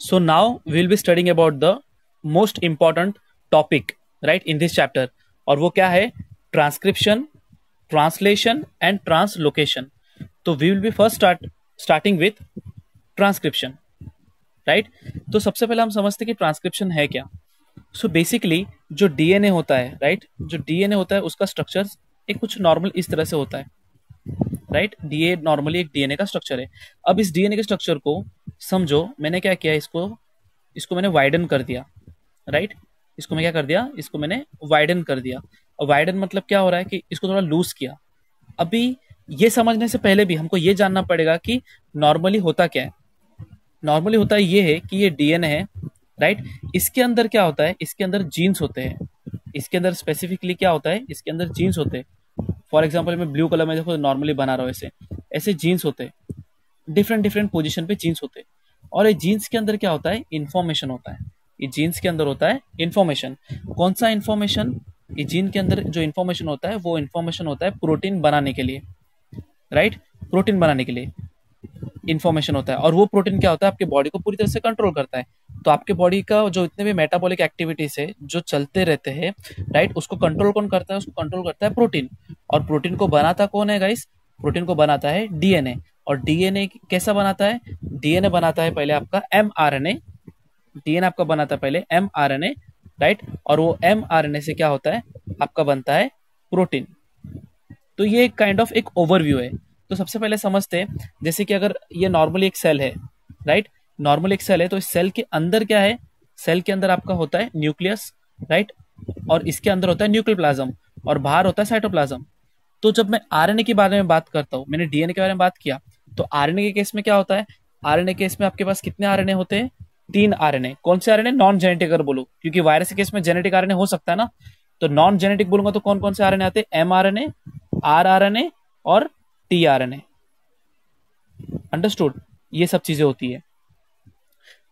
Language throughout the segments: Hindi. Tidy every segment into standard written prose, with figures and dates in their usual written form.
So now we will be studying about the most important topic, right, in this chapter. और वो क्या है? Transcription, translation and translocation. तो we will be first starting with transcription, right. तो सबसे पहले हम समझते हैं कि ट्रांसक्रिप्शन है क्या. सो बेसिकली जो डीएनए होता है, राइट, जो डीएनए होता है उसका स्ट्रक्चर एक कुछ नॉर्मल इस तरह से होता है, राइट. डीए नॉर्मली एक डीएनए का स्ट्रक्चर है. अब इस डीएनए के स्ट्रक्चर को समझो, मैंने क्या किया, इसको मैंने वाइडन कर दिया, राइट. इसको मैं क्या कर दिया, इसको मैंने वाइडन कर दिया. और वाइडन मतलब क्या हो रहा है कि इसको थोड़ा लूज किया. अभी ये समझने से पहले भी हमको ये जानना पड़ेगा कि नॉर्मली होता क्या है. नॉर्मली होता है ये है कि ये डीएनए है, राइट. इसके अंदर क्या होता है, इसके अंदर जीन्स होते हैं. इसके अंदर स्पेसिफिकली क्या होता है, इसके अंदर जीन्स होते हैं. फॉर एग्जाम्पल मैं ब्लू कलर में देखो नॉर्मली बना रहा हूँ, ऐसे जीन्स होते हैं. डिफरेंट पोजीशन पे जीन्स होते हैं. और ये जीन्स के अंदर क्या होता है, इंफॉर्मेशन होता है. ये जीन्स के अंदर होता है इंफॉर्मेशन. कौन सा इंफॉर्मेशन? ये जीन के अंदर जो इंफॉर्मेशन होता है वो इंफॉर्मेशन होता है प्रोटीन बनाने के लिए, राइट. प्रोटीन बनाने के लिए इंफॉर्मेशन होता है. और वो प्रोटीन क्या होता है, आपके बॉडी को पूरी तरह से कंट्रोल करता है. तो आपके बॉडी का जो इतने भी मेटाबॉलिक एक्टिविटीज है जो चलते रहते हैं, राइट, उसको कंट्रोल कौन करता है? उसको कंट्रोल करता है प्रोटीन. और प्रोटीन को बनाता कौन है गाइस? प्रोटीन को बनाता है डीएनए. और डीएनए कैसा बनाता है? डीएनए बनाता है पहले आपका एमआरएनए. डीएनए आपका बनाता है पहले एमआरएनए, राइट. और वो एमआरएनए से क्या होता है, आपका बनता है प्रोटीन. तो ये एक काइंड ऑफ एक ओवरव्यू है. तो सबसे पहले समझते हैं, जैसे कि अगर ये नॉर्मली एक सेल है, राइट, नॉर्मल एक सेल है, तो इस सेल के अंदर क्या है? सेल के अंदर आपका होता है न्यूक्लियस, राइट. और इसके अंदर होता है न्यूक्लियोप्लाज्म और बाहर होता है साइटोप्लाज्म. तो जब मैं आरएनए के बारे में बात करता हूँ, मैंने डीएनए के बारे में बात किया, तो आरएनए के केस में क्या होता है? आरएनए के केस में आपके पास कितने आरएनए होते हैं? 3 आरएनए. कौन से आरएनए? नॉन जेनेटिक अगर बोलो, क्योंकि वायरस के केस में जेनेटिक आरएनए हो सकता है ना. तो नॉन जेनेटिक बोलूंगा तो कौन कौन से आरएनए आते हैं? एमआरएनए, आरआरएनए और टीआरएनए. अंडरस्टूड? ये सब चीजें होती है.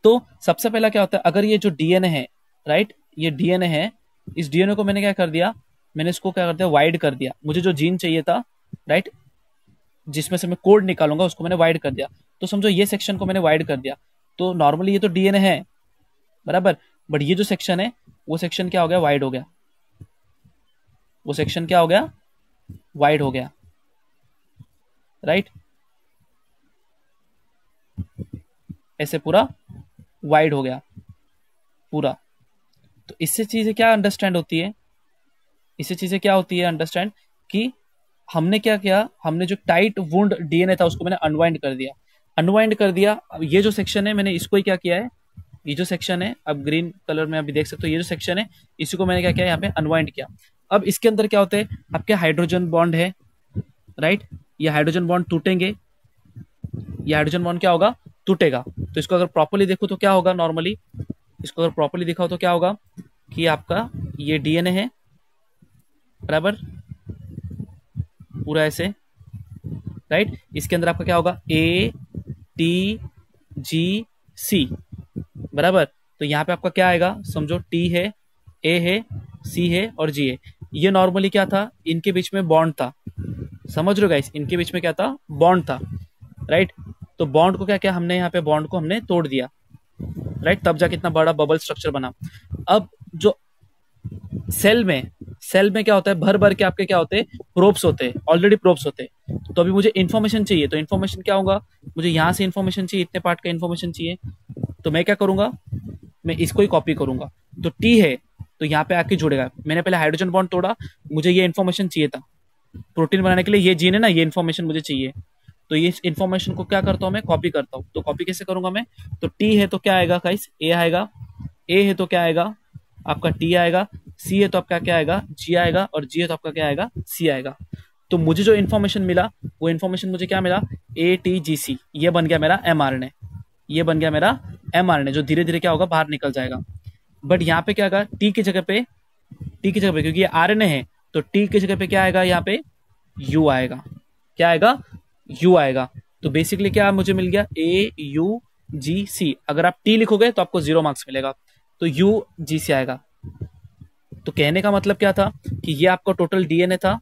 तो सबसे पहला क्या होता है, अगर ये जो डीएनए है, राइट, ये डीएनए है, इस डीएनए को मैंने क्या कर दिया, मैंने इसको क्या कर दिया, वाइड कर दिया. मुझे जो जीन चाहिए था, राइट, जिसमें से मैं कोड निकालूंगा, उसको मैंने वाइड कर दिया. तो समझो ये सेक्शन को मैंने वाइड कर दिया. तो नॉर्मली ये तो डीएनए है, बराबर, बट ये जो सेक्शन है वो सेक्शन क्या हो गया, वाइड हो गया. वो सेक्शन क्या हो गया, वाइड हो गया, राइट. ऐसे पूरा वाइड हो गया पूरा. तो इससे चीजें क्या अंडरस्टैंड होती है, इससे चीजें क्या होती है अंडरस्टैंड, कि हमने क्या किया, हमने जो टाइट वुंड डीएनए था उसको मैंने अनवाइंड कर दिया. अनवाइंड कर दिया. अब ये जो सेक्शन है मैंने इसको ही क्या किया है, ये जो सेक्शन है, अब ग्रीन कलर में अभी देख सकते हो, ये जो सेक्शन है इसी को मैंने क्या किया, यहाँ पे अनवाइंड किया. अब इसके अंदर क्या होते हैं, आपके हाइड्रोजन बॉन्ड है, राइट. ये हाइड्रोजन बॉन्ड टूटेंगे, ये हाइड्रोजन बॉन्ड क्या होगा, टूटेगा. तो इसको अगर प्रॉपर्ली देखो तो क्या होगा, नॉर्मली इसको अगर प्रॉपर्ली दिखाओ तो क्या होगा कि आपका ये डीएनए है, बराबर, पूरा ऐसे, राइट. इसके अंदर आपका क्या होगा, ए टी जी सी, बराबर. तो यहाँ पे आपका क्या आएगा, समझो टी है, ए है, सी है और जी है. ये नॉर्मली क्या था, इनके बीच में बॉन्ड था. समझ रहे हो गाइस, इनके बीच में क्या था, बॉन्ड था, राइट. तो बॉन्ड को क्या किया हमने, यहाँ पे बॉन्ड को हमने तोड़ दिया, राइट. तब जाके इतना बड़ा बबल स्ट्रक्चर बना. अब जो सेल में क्या होता है, भर भर के आपके क्या होते हैं, प्रोब्स होते हैं, ऑलरेडी प्रोब्स होते हैं. तो अभी मुझे इन्फॉर्मेशन चाहिए, तो इन्फॉर्मेशन क्या होगा, मुझे यहाँ से इन्फॉर्मेशन चाहिए, इतने पार्ट का इन्फॉर्मेशन चाहिए. तो मैं क्या करूंगा, मैं इसको ही कॉपी करूंगा. तो टी है तो यहाँ पे आके जुड़ेगा. मैंने पहले हाइड्रोजन बॉन्ड तोड़ा, मुझे ये इन्फॉर्मेशन चाहिए था प्रोटीन बनाने के लिए, ये जीन है ना, ये इन्फॉर्मेशन मुझे चाहिए. तो ये इन्फॉर्मेशन को क्या करता हूँ, मैं कॉपी करता हूँ. तो कॉपी कैसे करूंगा मैं, तो टी है तो क्या आएगा गाइस, ए आएगा. ए है तो क्या आएगा, आपका टी आएगा. सी है तो आपका क्या आएगा, जी आएगा. और जी है तो आपका क्या आएगा, सी आएगा. तो मुझे जो इन्फॉर्मेशन मिला, वो इन्फॉर्मेशन मुझे क्या मिला, ए टी जी सी. ये बन गया मेरा एमआरएनए, ये बन गया मेरा एमआरएनए, जो धीरे धीरे क्या होगा, बाहर निकल जाएगा. बट यहाँ पे क्या आएगा, टी की जगह पे, क्योंकि ये आरएनए है, तो टी की जगह पे क्या आएगा, यहाँ पे यू आएगा. क्या आएगा, यू आएगा. तो बेसिकली क्या मुझे मिल गया, ए यू जी सी. अगर आप टी लिखोगे तो आपको 0 मार्क्स मिलेगा. तो यू जी सी आएगा. तो कहने का मतलब क्या था कि ये आपका टोटल डीएनए था,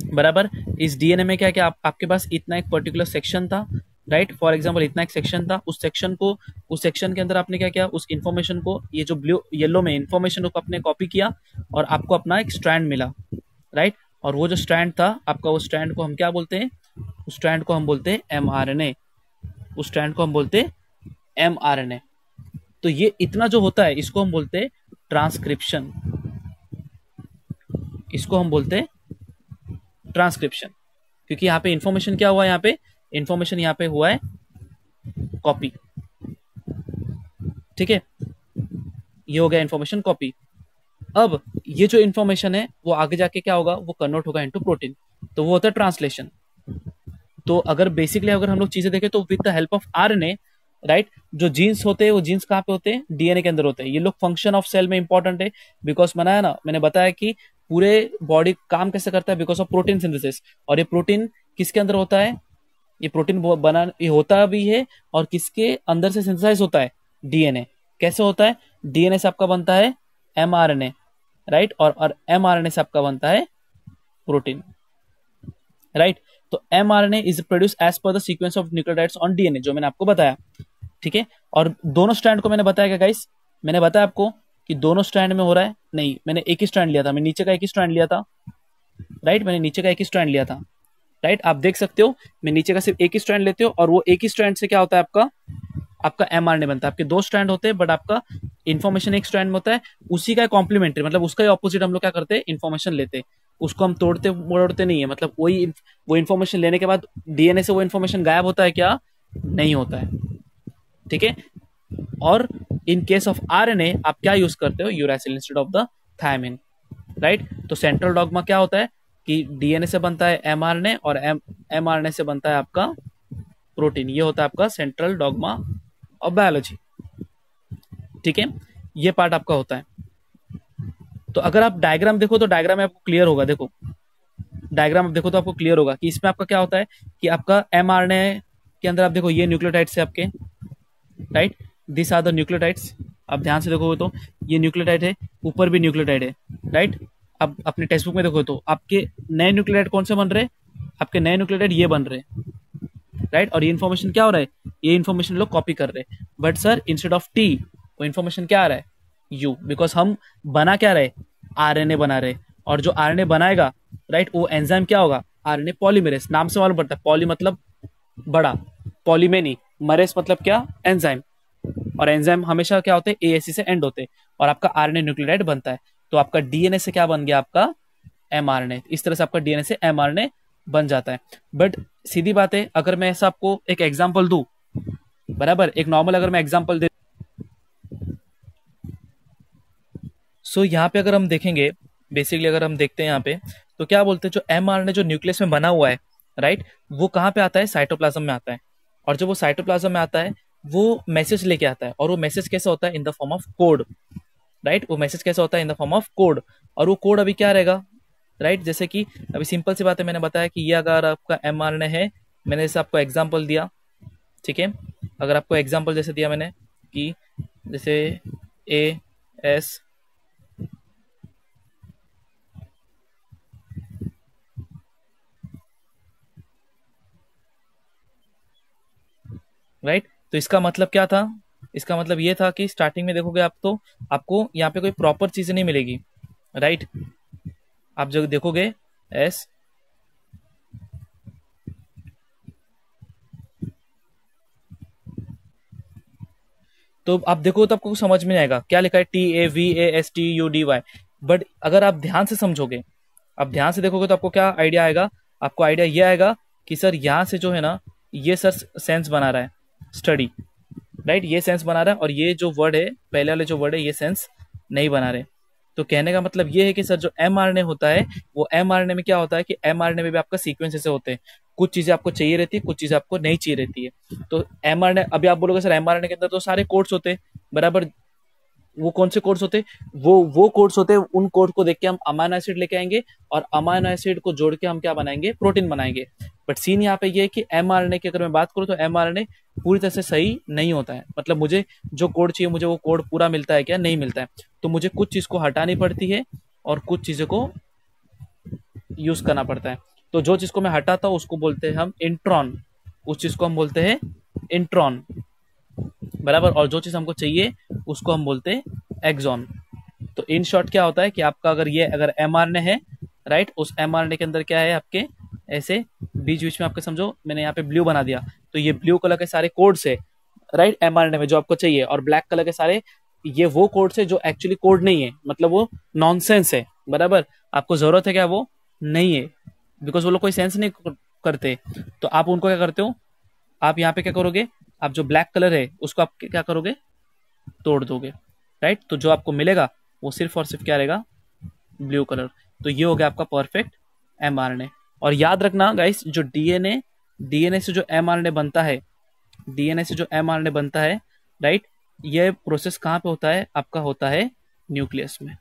बराबर. इस डीएनए में क्या क्या आपके पास इतना एक पर्टिकुलर सेक्शन था, राइट। फॉर एग्जाम्पल इतना एक सेक्शन था, उस सेक्शन के अंदर आपने क्या किया, उस इन्फॉर्मेशन को, ये जो ब्लू येलो में इन्फॉर्मेशन को आपने कॉपी किया और आपको अपना एक स्ट्रैंड मिला, राइट। और वो जो स्ट्रैंड था आपका, वो स्ट्रैंड को हम क्या बोलते हैं, उस स्ट्रैंड को हम बोलते हैं एमआरएनए, उस स्ट्रैंड को हम बोलते हैं एमआरएनए। तो ये इतना जो होता है इसको हम बोलते हैं ट्रांसक्रिप्शन, इसको हम बोलते हैं ट्रांसक्रिप्शन, क्योंकि यहाँ पे इंफॉर्मेशन क्या हुआ, यहाँ पे इंफॉर्मेशन यहाँ पे हुआ है कॉपी, ठीक है, ये हो गया इंफॉर्मेशन कॉपी। अब ये जो इंफॉर्मेशन है वो आगे जाके क्या होगा, वो कन्वर्ट होगा इनटू प्रोटीन, तो वो होता है ट्रांसलेशन। तो अगर बेसिकली अगर हम लोग चीजें देखें तो with the help of RNA, right, जो जीन्स होते हैं वो जीन्स कहाँ पे होते हैं, डीएनए के अंदर होते हैं। ये लोग फंक्शन ऑफ सेल में इंपॉर्टेंट है, बिकॉज बनाया ना, मैंने बताया कि पूरे बॉडी काम कैसे करता है, बिकॉज ऑफ प्रोटीन सिंथेसिस। और ये प्रोटीन किसके अंदर होता है, ये प्रोटीन बना ये होता भी है और किसके अंदर से सिंथेसाइज होता है, डीएनए। कैसे होता है, डीएनए से आपका बनता है एमआरएनए, राइट, और एमआरएनए से आपका बनता है प्रोटीन, राइट। तो mRNA is produce as per the sequence of nucleotides on DNA, जो मैंने आपको बताया, ठीक है। और दोनों स्ट्रैंड को मैंने बताया क्या गाइस, मैंने बताया आपको कि दोनों स्ट्रैंड में हो रहा है, नहीं, मैंने एक ही स्ट्रैंड लिया था, मैंने नीचे का एक ही स्ट्रैंड लिया था, राइट, मैंने नीचे का एक ही स्ट्रैंड लिया था, राइट। आप देख सकते हो मैं नीचे का सिर्फ एक ही स्ट्रैंड लेते हो और वो एक ही स्ट्रैंड से क्या होता है, आपका एमआरएनए बनता है। आपके दो स्ट्रैंड होते हैं बट आपका इन्फॉर्मेशन एक स्ट्रैंड में होता है, उसी का कॉम्प्लीमेंट्री, मतलब उसका ही ऑपोजिट हम लोग क्या करते हैं, इन्फॉर्मेशन लेते हैं, उसको हम तोड़ते मोड़ते नहीं है, मतलब वही वो इन्फॉर्मेशन लेने के बाद डीएनए से वो इन्फॉर्मेशन गायब होता है क्या, नहीं होता है, ठीक है। और इन केस ऑफ आरएनए आप क्या यूज करते हो, uracil instead of the thymine, right. तो सेंट्रल डॉगमा क्या होता है कि डीएनए से बनता है एमआरएनए और एमआरएनए से बनता है आपका प्रोटीन, ये होता है आपका सेंट्रल डॉगमा ऑफ बायोलॉजी, ठीक है। ये पार्ट आपका होता है। तो अगर आप डायग्राम देखो तो डायग्राम में आपको क्लियर होगा, देखो डायग्राम आप देखो तो आपको क्लियर होगा कि इसमें आपका क्या होता है कि आपका एमआरएनए के अंदर आप देखो ये न्यूक्लियोटाइड्स है आपके, right, this are the nucleotides. आप ध्यान से देखोगे तो ये न्यूक्लियोटाइड है, ऊपर भी न्यूक्लियोटाइड है, राइट। अब अपने टेक्स्ट बुक में देखो तो आपके नए न्यूक्लियोटाइड कौन से बन रहे हैं, आपके नए न्यूक्लियोटाइड ये बन रहे हैं, राइट। और ये इन्फॉर्मेशन क्या हो रहा है, ये इन्फॉर्मेशन लोग कॉपी कर रहे हैं, but sir instead of T वो इन्फॉर्मेशन क्या आ रहा है, यू, बिकॉज हम बना क्या रहे, आरएनए बना रहे, और जो आरएनए बनाएगा, राइट, वो एंजाइम क्या होगा, आरएनए पॉलीमरेस, नाम से मालूम पड़ता है, पॉली मतलब बड़ा, पॉलीमेनी, मरेस मतलब क्या, एंजाइम, और एंजाइम हमेशा क्या होते हैं, एएससी से एंड होते हैं, और आपका आरएनए न्यूक्लियोटाइड बनता है। तो आपका डीएनए से क्या बन गया, आपका एमआरएनए, इस तरह से आपका डीएनए से एमआरएनए बन जाता है। बट सीधी बात है, अगर मैं ऐसा आपको एक एग्जांपल दूं, बराबर, एक नॉर्मल अगर मैं एग्जांपल दे, सो यहाँ पे अगर हम देखेंगे, बेसिकली अगर हम देखते हैं यहाँ पे, तो क्या बोलते हैं, जो एमआरएनए जो न्यूक्लियस में बना हुआ है, राइट, वो कहाँ पे आता है, साइटोप्लाज्म में आता है। और जब वो साइटोप्लाज्म में आता है वो मैसेज लेके आता है, और वो मैसेज कैसे होता है, in the form of code, right. वो मैसेज कैसे होता है, in the form of code. और वो कोड अभी क्या रहेगा, राइट, जैसे कि अभी सिंपल सी बात है, मैंने बताया कि ये अगर आपका एमआरएनए है, मैंने जैसे आपको एग्जांपल दिया, ठीक है, अगर आपको एग्जांपल जैसे दिया मैंने कि जैसे ए एस राइट, तो इसका मतलब क्या था, इसका मतलब ये था कि स्टार्टिंग में देखोगे आप तो आपको यहाँ पे कोई प्रॉपर चीज नहीं मिलेगी, राइट। आप जब देखोगे एस, तो आप देखो तो आपको समझ में आएगा क्या लिखा है, TAVASTUDY। बट अगर आप ध्यान से समझोगे, आप ध्यान से देखोगे तो आपको क्या आइडिया आएगा, आपको आइडिया ये आएगा कि सर यहाँ से जो है ना, ये सर सेंस बना रहा है, स्टडी, राइट, ये सेंस बना रहा है, और ये जो वर्ड है, पहले वाले जो वर्ड है, ये सेंस नहीं बना रहे। तो कहने का मतलब ये है कि सर जो एमआरएनए होता है, वो एमआरएनए में क्या होता है कि एमआरएनए में भी आपका सीक्वेंस ऐसे होते हैं, कुछ चीजें आपको चाहिए रहती है, कुछ चीजें आपको नहीं चाहिए रहती है। तो एमआरएनए, अभी आप बोलोगे सर एमआरएनए के अंदर तो सारे कोड्स होते हैं, बराबर, वो कौन से कोड्स होते हैं, वो कोड्स होते हैं, उन कोड को देख के हम अमाइनो एसिड लेके आएंगे, और अमाइनो एसिड को जोड़ के हम क्या बनाएंगे, प्रोटीन बनाएंगे। बट सीन यहाँ पे ये है कि एमआरएनए की अगर मैं बात करूँ तो एमआरएनए पूरी तरह से सही नहीं होता है, मतलब मुझे जो कोड चाहिए, मुझे वो कोड पूरा मिलता है क्या, नहीं मिलता है। तो मुझे कुछ चीज को हटानी पड़ती है और कुछ चीजों को यूज करना पड़ता है। तो जो चीज को मैं हटाता हूँ उसको बोलते हैं हम इंट्रॉन, उस चीज को हम बोलते हैं इंट्रॉन, बराबर, और जो चीज हमको चाहिए उसको हम बोलते हैं एक्सॉन। तो इन शॉर्ट क्या होता है कि आपका अगर mRNA है, राइट, उस mRNA के अंदर क्या है आपके ऐसे बीच बीच में आपके, समझो मैंने यहाँ पे ब्लू बना दिया, तो ये ब्लू कलर के सारे कोड्स है, राइट, mRNA में जो आपको चाहिए, और ब्लैक कलर के सारे ये वो कोड्स है जो एक्चुअली कोड नहीं है, मतलब वो नॉनसेंस है, बराबर, आपको जरूरत है क्या, वो नहीं है, बिकॉज वो लोग कोई सेंस नहीं करते। तो आप उनको क्या करते हो, आप यहाँ पे क्या करोगे, आप जो ब्लैक कलर है उसको आप क्या करोगे, तोड़ दोगे, राइट, तो जो आपको मिलेगा वो सिर्फ और सिर्फ क्या रहेगा, ब्लू कलर। तो ये हो गया आपका परफेक्ट mRNA। और याद रखना गाइस, जो डीएनए से जो mRNA बनता है, डीएनए से जो mRNA बनता है, राइट, ये प्रोसेस कहाँ पे होता है, आपका होता है न्यूक्लियस में,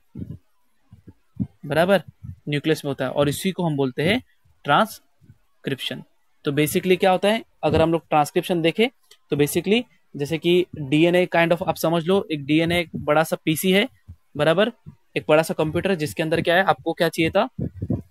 बराबर, न्यूक्लियस में होता है, और इसी को हम बोलते हैं ट्रांसक्रिप्शन। तो बेसिकली क्या होता है, अगर हम लोग ट्रांसक्रिप्शन देखें तो बेसिकली जैसे कि डीएनए काइंड ऑफ, आप समझ लो एक डीएनए एक बड़ा सा पीसी है, बराबर, एक बड़ा सा कंप्यूटर है जिसके अंदर क्या है, आपको क्या चाहिए था,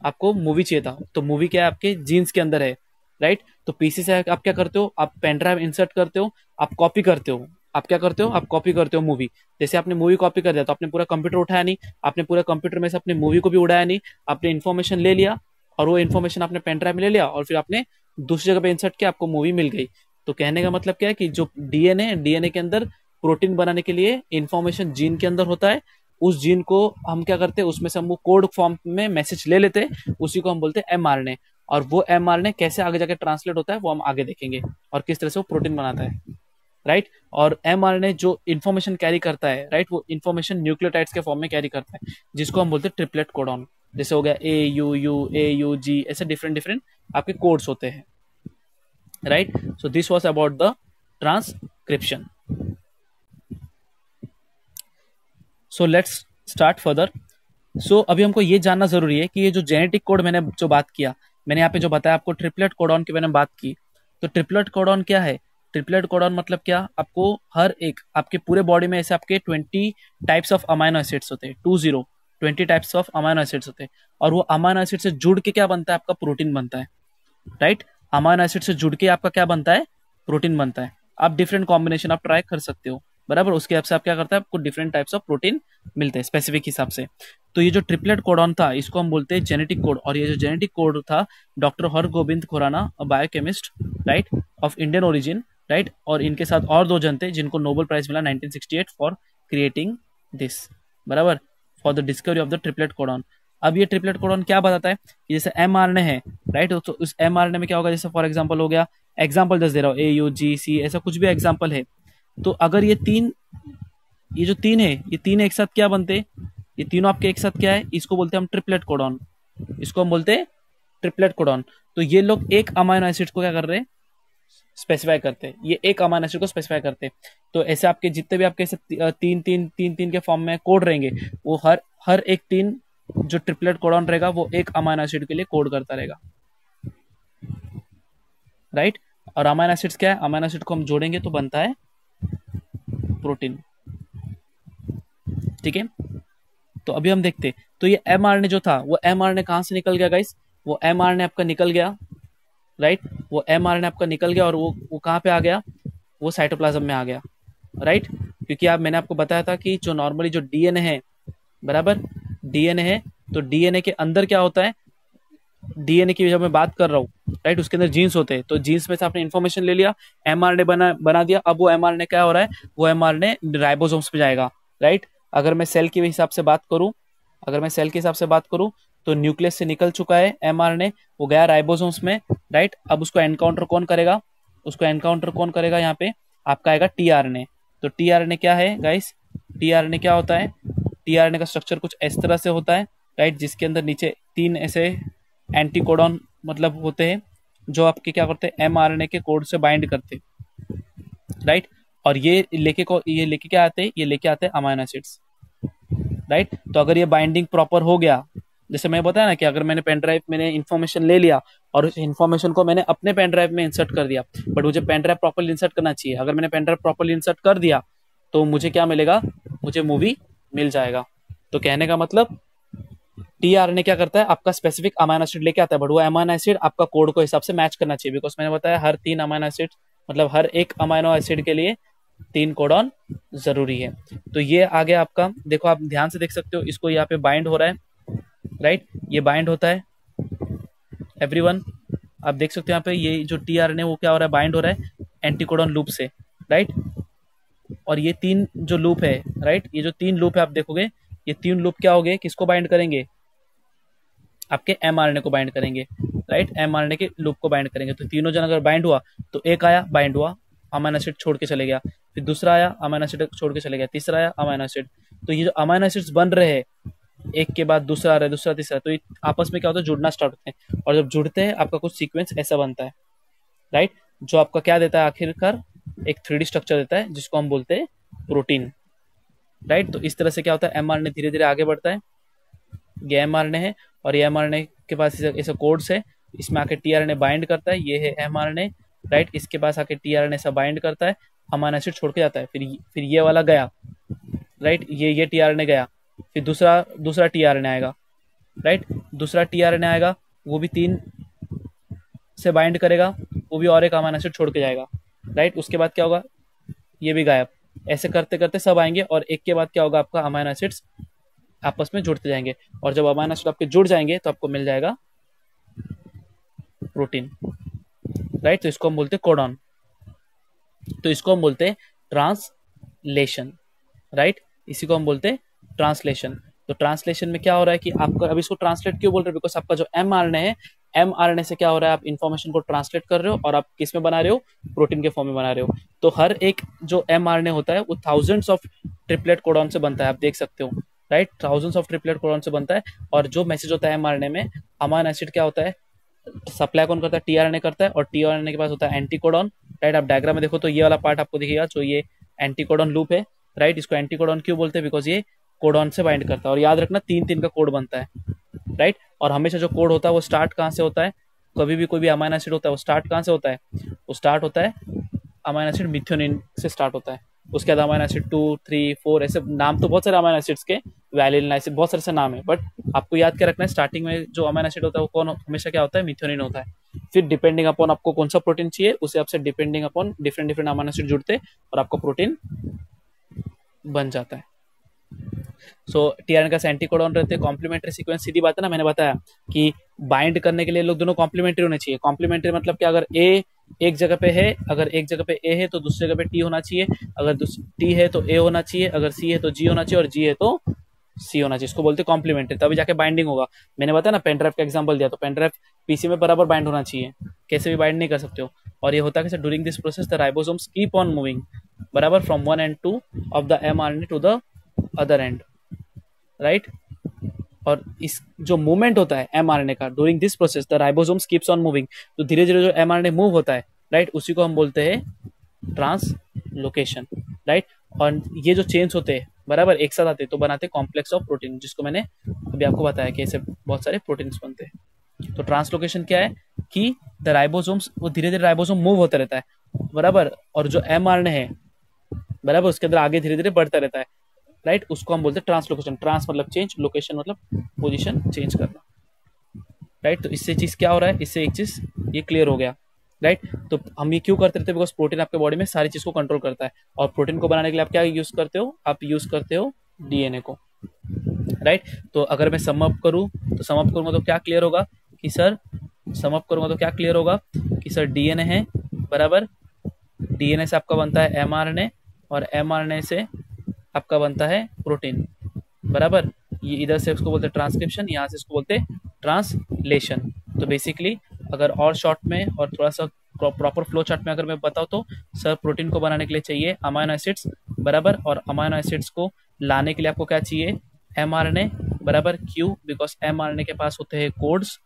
आपको मूवी चाहिए था, तो मूवी क्या है आपके जीन्स के अंदर है, राइट। तो पीसी से आप क्या करते हो, आप पेन ड्राइव इंसर्ट करते हो, आप कॉपी करते हो, आप क्या करते हो, आप कॉपी करते हो मूवी। जैसे आपने मूवी कॉपी कर दिया तो आपने पूरा कंप्यूटर उठाया नहीं, आपने पूरा कंप्यूटर में से अपने मूवी को भी उड़ाया नहीं, आपने इन्फॉर्मेशन ले लिया और वो इन्फॉर्मेशन आपने पेन ड्राइव में ले लिया और फिर आपने दूसरी जगह पे इंसर्ट किया, आपको मूवी मिल गई। तो कहने का मतलब क्या है कि जो डीएनए के अंदर प्रोटीन बनाने के लिए इंफॉर्मेशन जीन के अंदर होता है, उस जीन को हम क्या करते हैं, उसमें से हम वो कोड फॉर्म में मैसेज ले लेते हैं, उसी को हम बोलते हैं mRNA। और वो mRNA कैसे आगे जाके ट्रांसलेट होता है वो हम आगे देखेंगे, और किस तरह से वो प्रोटीन बनाता है, राइट। और mRNA जो इन्फॉर्मेशन कैरी करता है, राइट, वो इन्फॉर्मेशन न्यूक्लियोटाइड्स के फॉर्म में कैरी करता है, जिसको हम बोलते हैं ट्रिपलेट कोडॉन। जैसे हो गया AUU, ऐसे डिफरेंट डिफरेंट आपके कोड्स होते हैं, right. So this was about the transcription. So let's start further. So अभी हमको ये जानना जरूरी है कि ये जो जेनेटिक कोड मैंने जो बात किया, मैंने यहाँ पे जो बताया आपको ट्रिपलेट कोडॉन की मैंने बात की, तो ट्रिपलेट कोडॉन क्या है, ट्रिपलेट कोडॉन मतलब क्या, आपको हर एक आपके पूरे बॉडी में ऐसे आपके 20 टाइप्स ऑफ अमाइनो एसिड्स होते हैं, 20 टाइप्स ऑफ अमाइनो एसिड्स होते हैं, और वो अमाइनो एसिड से जुड़ के क्या बनता है, आपका प्रोटीन बनता है, राइट। अमाइनो एसिड से जुड़ के आपका क्या बनता है, प्रोटीन बनता है। आप डिफरेंट कॉम्बिनेशन आप ट्राई कर सकते हो, बराबर, उसके हिसाब से आप क्या करता है, आपको डिफरेंट टाइप्स ऑफ प्रोटीन मिलते हैं स्पेसिफिक हिसाब से। तो ये जो ट्रिपलेट कोडॉन था इसको हम बोलते हैं जेनेटिक कोड, और ये जो जेनेटिक कोड था doctor Hargobind Khorana, biochemist, right, of Indian origin, right, और इनके साथ और दो जन थे जिनको नोबेल प्राइज मिला 1968 फॉर क्रिएटिंग दिस, बराबर, for the discovery of the triplet codon. अब ये ट्रिपलेट कोडॉन क्या बताता है कि जैसे mRNA है, राइट, तो उस mRNA में क्या होगा, जैसे फॉर एग्जांपल हो गया, एग्जांपल जैसे दे रहा हूँ AUGC, ऐसा कुछ भी एग्जांपल है, तो अगर ये जो तीन है, ये तीन एक साथ क्या बनते, ये तीनों आपके एक साथ क्या है, इसको बोलते हैं हम ट्रिपलेट कोडॉन, इसको हम बोलते हैं ट्रिपलेट कोडॉन। तो ये लोग एक अमाइनो एसिड को क्या कर रहे हैं, स्पेसिफाई करते हैं, ये एक अमाइनो एसिड को स्पेसिफाई करते हैं। तो ऐसे आपके जितने भी आपके तीन के फॉर्म में कोड रहेंगे, वो हर एक तीन जो ट्रिपलेट कोडॉन रहेगा वो एक अमाइनो एसिड के लिए कोड करता रहेगा, राइट। और अमाइनो एसिड्स क्या है, अमाइनो एसिड को हम जोड़ेंगे तो बनता है प्रोटीन, ठीक है। तो अभी हम देखते, तो ये mRNA जो था वो mRNA कहां से निकल गया गाइस, वो mRNA आपका निकल गया, राइट, वो mRNA आपका निकल गया और वो कहां पे आ गया, वो साइटोप्लाज्म में आ गया, राइट। क्योंकि मैंने आपको बताया था कि जो नॉर्मली जो डीएनए है, बराबर, डीएनए है, तो डीएनए के अंदर क्या होता है, डीएनए की जब मैं बात कर रहा हूँ, राइट, उसके अंदर जीन्स होते हैं, तो जीन्स में से आपने इन्फॉर्मेशन ले लिया, mRNA बना दिया, अब वो mRNA क्या हो रहा है, वो mRNA राइबोसोम्स पे जाएगा, राइट। अगर मैं सेल के हिसाब से बात करूं, तो न्यूक्लियस से निकल चुका है mRNA, वो गया राइबोसोम्स में, राइट। अब उसको एनकाउंटर कौन करेगा, यहाँ पे आपका आएगा tRNA। तो tRNA क्या है गाइस, tRNA क्या होता है, tRNA का स्ट्रक्चर कुछ इस तरह से होता है, राइट, जिसके अंदर नीचे 3 ऐसे एंटीकोडॉन मतलब होते हैं जो आपके क्या करते हैं, mRNA के कोड से बाइंड करते हैं, राइट। और ये लेके क्या आते हैं, ये लेके आते हैं अमाइनो एसिड्स, राइट। तो अगर ये बाइंडिंग प्रॉपर हो गया, जैसे मैं बताया ना कि अगर मैंने पेन ड्राइव में इन्फॉर्मेशन ले लिया और उस इन्फॉर्मेशन को मैंने अपने पेन ड्राइव में इंसर्ट कर दिया, बट मुझे पेन ड्राइव प्रॉपर्ली इंसर्ट करना चाहिए, अगर मैंने पेन ड्राइव प्रॉपर्ली इंसर्ट कर दिया तो मुझे क्या मिलेगा, मुझे मूवी मिल जाएगा। तो कहने का मतलब टीआरएनए क्या करता है, आपका स्पेसिफिक अमाइनो एसिड लेके आता है, बट वो अमाइनो एसिड आपका कोड को हिसाब से मैच करना चाहिए, बिकॉज मैंने बताया हर 3 अमाइनो एसिड मतलब हर एक अमाइनो एसिड के लिए 3 कोडॉन जरूरी है। तो ये आ गया आपका, देखो आप ध्यान से देख सकते हो, इसको यहाँ पे बाइंड हो रहा है, राइट, ये बाइंड होता है एवरीवन, आप देख सकते हो यहाँ पे ये जो टीआरएनए वो क्या हो रहा है, बाइंड हो रहा है एंटीकोडॉन लूप से, राइट। और ये 3 जो लूप है, राइट, ये जो 3 लूप है आप देखोगे, ये 3 लूप क्या हो गए, किसको बाइंड करेंगे, आपके एमआरएनए को बाइंड करेंगे, राइट, एमआरएनए के लूप को बाइंड करेंगे। तो तीनों जन अगर बाइंड हुआ तो एक आया बाइंड हुआ, अमाइनो एसिड छोड़ के चले गया, फिर दूसरा आया अमाइनो एसिड छोड़ के चले गया, तीसरा आया अमाइनो एसिड। तो ये जो अमाइनो एसिड्स बन रहे हैं, एक के बाद दूसरा आ रहा है, दूसरा तीसरा, तो ये आपस में क्या होता है, जुड़ना स्टार्ट होते हैं, और जब जुड़ते हैं आपका कुछ सीक्वेंस ऐसा बनता है, राइट, जो आपका क्या देता है, आखिरकार एक 3D स्ट्रक्चर देता है जिसको हम बोलते हैं प्रोटीन, राइट। तो इस तरह से क्या होता है, एमआरएनए धीरे धीरे आगे बढ़ता है, ये एमआरएनए है, और ये एमआरएनए के पास ऐसा कोड्स है, इसमें आके टीआरएनए बाइंड करता है, ये है एमआरएनए, राइट, इसके पास आके टीआरएनए ऐसा बाइंड करता है, अमाइनो एसिड छोड़ के जाता है, फिर ये वाला गया, राइट, ये टीआरएनए गया, फिर दूसरा टीआरएनए आएगा, राइट, दूसरा टीआरएनए आएगा, वो भी 3 से बाइंड करेगा, वो भी और एक अमाइनो एसिड छोड़ के जाएगा, राइट। उसके बाद क्या होगा, ये भी गायब, ऐसे करते करते सब आएंगे, और एक के बाद क्या होगा, आपका अमाइनो एसिड्स आपस में जुड़ते जाएंगे, और जब अमाइनो एसिड आपके जुड़ जाएंगे तो आपको मिल जाएगा प्रोटीन, राइट। तो इसको हम बोलते हैं कोडॉन, तो इसको हम बोलते हैं ट्रांसलेशन, राइट, इसी को हम बोलते हैं ट्रांसलेशन। तो ट्रांसलेशन में क्या हो रहा है कि आपका, अब इसको ट्रांसलेट क्यों बोल रहे हो, बिकॉज आपका जो एमआरएनए है, एमआरएनए से क्या हो रहा है, आप इन्फॉर्मेशन को ट्रांसलेट कर रहे हो, और आप किस में बना रहे हो, प्रोटीन के फॉर्म में बना रहे हो। तो हर एक जो एमआरएनए होता है वो थाउजेंड्स ऑफ ट्रिपलेट कोडॉन से बनता है, आप देख सकते हो, right, thousands of triplet codon से बनता है। और जो मैसेज होता है एमआरएनए में, अमाइनो एसिड क्या होता है, सप्लाई कौन करता है, टीआरएनए करता है, और टीआरएनए के पास होता है एंटीकोडॉन, राइट। आप डायग्राम में देखो तो ये वाला पार्ट आपको दिखेगा, जो ये एंटीकोडॉन लूप है, राइट, इसको एंटीकोडॉन क्यों बोलते हैं, बिकॉज ये कोडॉन से बाइंड करता है। और याद रखना 3 का कोड बनता है, राइट। और हमेशा जो कोड होता है वो स्टार्ट कहाँ से होता है, कभी भी कोई भी अमाइनो एसिड होता है वो स्टार्ट कहाँ से होता है, वो स्टार्ट होता है अमाइनो एसिड मिथ्योनिन से स्टार्ट होता है, उसके बाद अमाइनो एसिड 2, 3, 4 ऐसे नाम तो बहुत सारे अमाइनो एसिड्स के, वैलिन ऐसे बहुत सारे से नाम है, बट आपको याद क्या रखना है, स्टार्टिंग में जो अमाइनो एसिड होता है वो कौन हमेशा क्या होता है, मिथ्योनिन होता है। फिर डिपेंडिंग अपॉन आपको कौन सा प्रोटीन चाहिए, उसे आपसे depending upon different amino acid जुड़ते और आपका प्रोटीन बन जाता है। सो टीआरएनए का एंटीकोडॉन रहते हैं, कॉम्प्लीमेंट्री सीक्वेंस, सीधी बात है ना, मैंने बताया कि बाइंड करने के लिए लोग दोनों कॉम्प्लीमेंट्री होने चाहिए। कॉम्प्लीमेंट्री मतलब क्या, अगर ए एक जगह पे है, अगर एक जगह पे ए है तो दूसरी जगह पे टी होना चाहिए, अगर टी है तो ए होना चाहिए, अगर सी है तो जी होना चाहिए, और जी है तो सी होना चाहिए, इसको बोलते हैं कॉम्प्लीमेंट्री, तभी जाके बाइंडिंग होगा। मैंने बताया ना, पेनड्राइव का एग्जांपल दिया, तो पेनड्राइव पीसी में बराबर बाइंड होना चाहिए, कैसे भी बाइंड नहीं कर सकते हो। और ये होता है during this process the ribosomes keep on moving, बराबर, from one end to of the mRNA to the other end, right. और इस जो मूवमेंट होता है एमआरएनए का during this process the ribosomes keeps on moving, तो धीरे धीरे जो एमआरएनए मूव होता है, राइट, उसी को हम बोलते हैं ट्रांसलोकेशन, राइट। और ये जो चेंज होते हैं बराबर एक साथ आते हैं तो बनाते हैं कॉम्प्लेक्स ऑफ प्रोटीन, जिसको मैंने अभी आपको बताया कि ऐसे बहुत सारे प्रोटीन्स बनते हैं। तो ट्रांसलोकेशन क्या है कि द राइबोसोम्स, वो धीरे धीरे राइबोसोम मूव होता रहता है, बराबर, और जो एमआरएनए है बराबर उसके अंदर आगे धीरे धीरे बढ़ता रहता है, राइट, उसको हम बोलते हैं ट्रांसलोकेशन। ट्रांस मतलब चेंज, लोकेशन मतलब पोजीशन चेंज करना, राइट। तो इससे चीज क्या हो रहा है, इससे एक चीज ये क्लियर हो गया, राइट। तो हम ये क्यों करते रहते हैं, बिकॉज प्रोटीन आपके बॉडी में सारी चीज को कंट्रोल करता है, और प्रोटीन को बनाने के लिए आप क्या यूज करते हो, आप यूज करते हो डीएनए को, राइट। तो अगर मैं सम अप करूं तो सम अप करूंगा तो क्या क्लियर होगा कि सर, सम अप करूंगा तो क्या क्लियर होगा कि सर डीएनए है, बराबर, डीएनए से आपका बनता है एमआरएनए, और एमआरएनए से आपका बनता है प्रोटीन, बराबर। ये इधर से इसको बोलते हैं ट्रांसक्रिप्शन, यहाँ से इसको बोलते हैं ट्रांसलेशन। तो बेसिकली अगर और शॉर्ट में और थोड़ा सा प्रॉपर फ्लो चार्ट में अगर मैं बताऊँ तो सर, प्रोटीन को बनाने के लिए चाहिए अमाइनो एसिड्स, बराबर, और अमाइनो एसिड्स को लाने के लिए आपको क्या चाहिए, एमआरएनए, बराबर। क्यों, बिकॉज एमआरएनए के पास होते हैं कोड्स,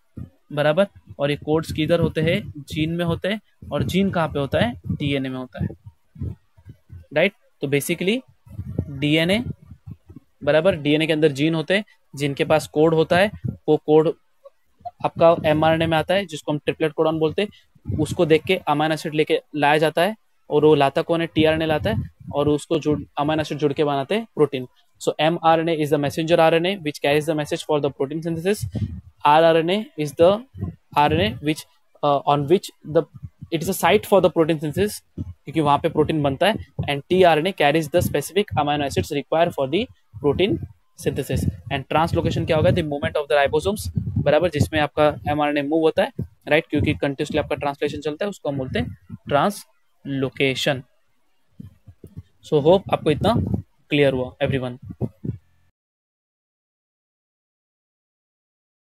बराबर, और ये कोड्स किधर होते हैं, जीन में होते हैं, और जीन कहाँ पे होता है, डीएनए में होता है, राइट। तो बेसिकली डीएनए, बराबर, डीएनए के अंदर जीन होते हैं जिनके पास कोड होता है, वो कोड आपका एमआरएनए में आता है जिसको हम ट्रिपलेट कोडॉन बोलते हैं, उसको देख के अमाइनो एसिड लेके लाया जाता है, और वो लाता कौन है, टीआरएनए लाता है, और उसको अमाइनो एसिड जुड़ के बनाते हैं protein. So mRNA is the messenger RNA which carries the message for the protein synthesis. rRNA is the RNA which on which the it is a site for the protein synthesis क्योंकि वहां पे प्रोटीन बनता है. And tRNA carries the specific amino acids required for the protein synthesis. And translocation क्या होगा? The movement of the ribosomes, बराबर, जिसमें आपका mRNA मूव होता है, राइट, क्योंकि कंटिन्यूसली आपका ट्रांसलेशन चलता है, उसको हम बोलते हैं ट्रांसलोकेशन. सो होप आपको इतना क्लियर हुआ एवरीवन.